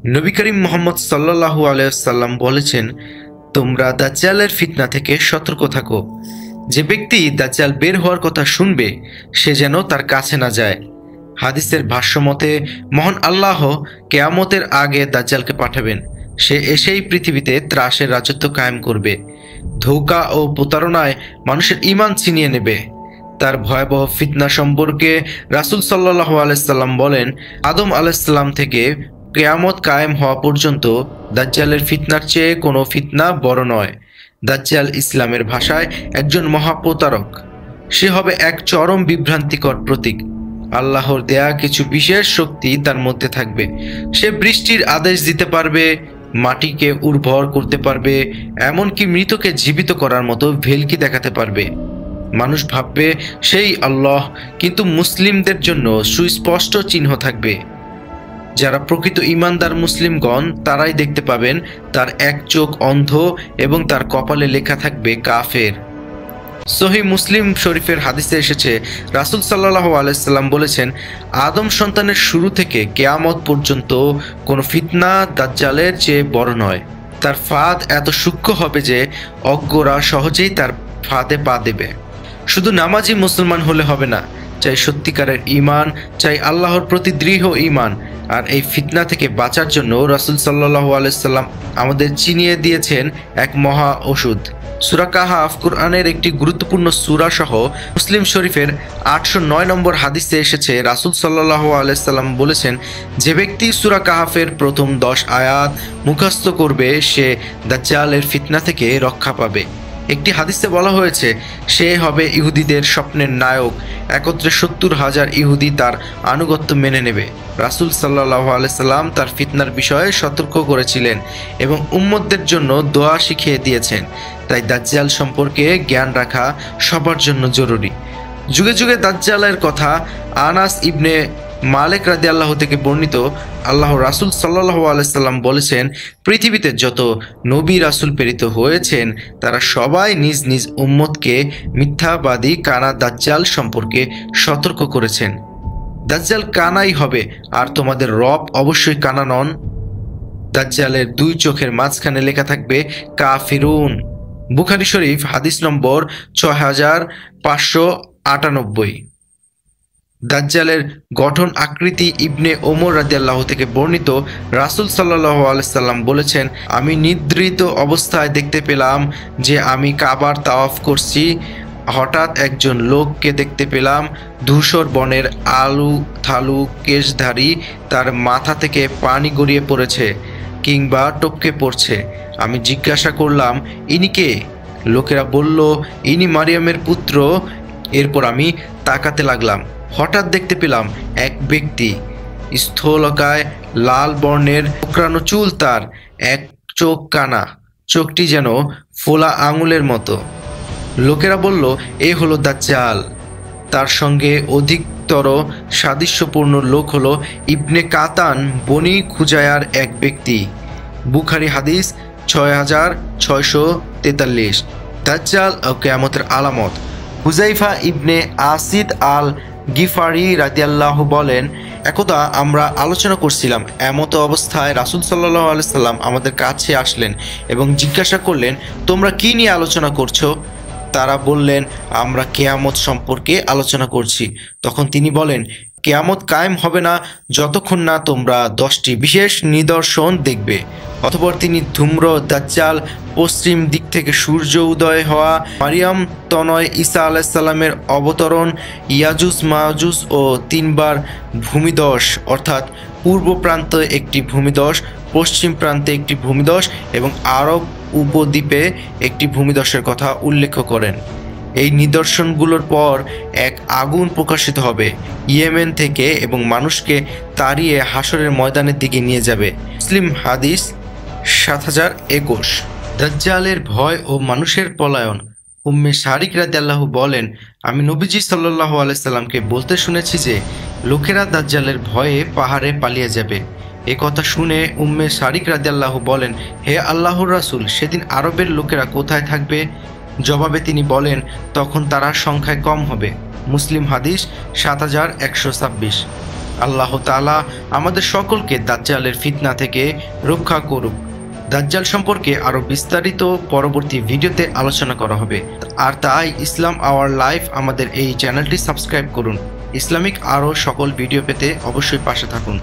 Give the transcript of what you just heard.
নবী করিম মুহাম্মদ সাল্লাল্লাহু আলাইহি ওয়াসাল্লাম বলেছেন, তোমরা দাজ্জালের ফিতনা থেকে সতর্ক থাকো। যে ব্যক্তি দাজ্জাল বের হওয়ার কথা শুনবে সে যেন তার কাছে না যায়। হাদিসের ভাষ্যমতে মহান আল্লাহ কেয়ামতের আগে দাজ্জালকে পাঠাবেন। সে এসেই পৃথিবীতে ত্রাসের রাজত্ব কায়েম করবে। ধোঁকা ও প্রতারণায় মানুষের ঈমান ছিনিয়ে নেবে। তার ভয়াবহ ফিতনা সম্পর্কে রাসূল সাল্লাল্লাহু আলাইহি সাল্লাম বলেন, আদম আলাইহিস সালাম থেকে কিয়ামত কায়েম হওয়া পর্যন্ত দাজ্জালের ফিতনার চেয়ে কোনো ফিতনা বড় নয়। দাজ্জাল ইসলামের ভাষায় একজন মহাপ্রতারক। সে হবে এক চরম বিভ্রান্তিকর প্রতীক। আল্লাহর দেয়া কিছু বিশেষ শক্তি তার মধ্যে থাকবে। সে বৃষ্টির আদেশ দিতে পারবে, মাটিকে উর্বর করতে পারবে, এমনকি মৃতকে জীবিত করার মতো ভেলকি দেখাতে পারবে। মানুষ ভাববে সেই আল্লাহ, কিন্তু মুসলিমদের জন্য সুস্পষ্ট চিহ্ন থাকবে। যারা প্রকৃত ঈমানদার মুসলিমগণ তারাই দেখতে পাবেন তার এক চোখ অন্ধ এবং তার কপালে লেখা থাকবে কাফের। সহিহ মুসলিম শরীফের হাদিসে এসেছে, রাসূল সাল্লাল্লাহু আলাইহি সাল্লাম বলেছেন, আদম সন্তানের শুরু থেকে কিয়ামত পর্যন্ত কোনো ফিতনা দাজ্জালের চেয়ে বড় নয়। তার ফাঁদ এত সূক্ষ্ম হবে যে অজ্ঞরা সহজেই তার ফাঁদে পা দেবে। শুধু নামাজি মুসলমান হলে হবে না, চাই সত্যিকারের ঈমান, চাই আল্লাহর প্রতি দৃঢ় ঈমান। আর এই ফিতনা থেকে বাঁচার জন্য রাসূল সাল্লাল্লাহু আলাইহি সাল্লাম আমাদের চিনিয়ে দিয়েছেন এক মহা ওষুধ। সূরা কাহাফ কুরআনের একটি গুরুত্বপূর্ণ সূরা সহ মুসলিম শরীফের 809 নম্বর হাদিসে এসেছে, রাসূল সাল্লাল্লাহু আলাইহি সাল্লাম বলেছেন, যে ব্যক্তি সূরা কাহাফের প্রথম 10 আয়াত মুখস্থ করবে সে দাজ্জালের ফিতনা থেকে রক্ষা পাবে। একটি হাদিসে বলা হয়েছে, সে হবে ইহুদিদের স্বপ্নের নায়ক। একত্রে 70,000 ইহুদি তার আনুগত্য মেনে নেবে। রাসূল সাল্লাল্লাহু আলাইহি সাল্লাম তার ফিতনার বিষয়ে সতর্ক করেছিলেন এবং উম্মতদের জন্য দোয়া শিখিয়ে দিয়েছেন। তাই দাজ্জাল সম্পর্কে জ্ঞান রাখা সবার জন্য জরুরি। যুগে যুগে দাজ্জালের কথা আনাস ইবনে মালিক রাদিয়াল্লাহু থেকে বর্ণিত। আল্লাহ রাসূল সাল্লাল্লাহু আলাইহি সাল্লাম বলেছেন, পৃথিবীতে যত নবী রাসূল প্রেরিত হয়েছেন তারা সবাই নিজ নিজ উম্মতকে মিথ্যাবাদী কানা দাজ্জাল সম্পর্কে সতর্ক করেছেন। দাজ্জাল কানাই হবে, আর তোমাদের রব অবশ্যই কানা নন। দাজ্জালের দুই চোখের মাঝখানে লেখা থাকবে কাফিরুন। বুখারী শরীফ হাদিস নম্বর 6598। দাজ্জালের গঠন আকৃতি ইবনে ওমর রাদিয়াল্লাহু থেকে বর্ণিত। রাসূল সাল্লাল্লাহু আলাইহি সাল্লাম বলেছেন, আমি নিদ্রিত অবস্থায় দেখতে পেলাম যে আমি কাবার তাওয়াফ করছি। হঠাৎ একজন লোককে দেখতে পেলাম, ধূসর বনের আলু থালু কেশধারী, তার মাথা থেকে পানি গড়িয়ে পড়েছে কিংবা টপকে পড়ছে। আমি জিজ্ঞাসা করলাম, ইনি কে? লোকেরা বলল, ইনি মারিয়ামের পুত্র। এরপর আমি তাকাতে লাগলাম। হঠাৎ দেখতে পেলাম এক ব্যক্তি, স্থলকায়, লাল বর্ণের, কোঁকড়ানো চুল, তার এক চোখ কানা, চোখটি যেন ফোলা আঙুলের মতো। লোকেরা বলল, এ হলো দাজ্জাল। তার সঙ্গে অধিকতর সাদৃশ্যপূর্ণ লোক হলো ইবনে কাতান বনি খুজায়ার এক ব্যক্তি। বুখারী হাদিস 6643। দাজ্জাল ও কিয়ামতের আলামত। হুযাইফা ইবনে আসিদ আল গিফারি রাদিয়াল্লাহু বলেন, একদা আমরা আলোচনা করছিলাম, এমতো অবস্থায় রাসূল সাল্লাল্লাহু আলাইহি সাল্লাম আমাদের কাছে আসলেন এবং জিজ্ঞাসা করলেন, তোমরা কি নিয়ে আলোচনা করছো? তারা বললেন, আমরা কিয়ামত সম্পর্কে আলোচনা করছি। তখন তিনি বলেন, কিয়ামত কায়েম হবে না যতক্ষণ না তোমরা 10টি বিশেষ নিদর্শন দেখবে। অতঃপর তিনি ধূম্র, দাজ্জাল, পশ্চিম দিক থেকে সূর্য উদয় হওয়া, মারিয়াম তনয় ঈসা আলাইহিস সালামের অবতরণ, ইয়াজুজ মাজুজ ও 3বার ভূমিধস, অর্থাৎ পূর্ব প্রান্তে একটি ভূমিধস, পশ্চিম প্রান্তে একটি ভূমিধস এবং আরব উপদ্বীপে একটি ভূমিধসের কথা উল্লেখ করেন। এই নিদর্শনগুলোর পর এক আগুন প্রকাশিত হবে ইয়েমেন থেকে এবং মানুষকে তাড়িয়ে হাসরের ময়দানের দিকে নিয়ে যাবে। মুসলিম হাদিস 7021। দাজ্জালের ভয় ও মানুষের পলায়ন। উম্মে শারিক রাদিয়াল্লাহু বলেন, আমি নবীজি সাল্লাল্লাহু আলাইহি সাল্লামকে বলতে শুনেছি যে লোকেরা দাজ্জালের ভয়ে পাহাড়ে পালিয়ে যাবে। এ কথা শুনে উম্মে শারিক রাদিয়াল্লাহু বলেন, হে আল্লাহর রাসূল, সেদিন আরবের লোকেরা কোথায় থাকবে? জবাবে তিনি বলেন, তখন তারা সংখ্যায় কম হবে। মুসলিম হাদিস 7126। আল্লাহ তাআলা আমাদের সকলকে দাজ্জালের ফিতনা থেকে রক্ষা করুক। দাজ্জাল সম্পর্কে আরও বিস্তারিত পরবর্তী ভিডিওতে আলোচনা করা হবে। আর তাই ইসলাম আওয়ার লাইফ আমাদের এই চ্যানেলটি সাবস্ক্রাইব করুন। ইসলামিক আরও সকল ভিডিও পেতে অবশ্যই পাশে থাকুন।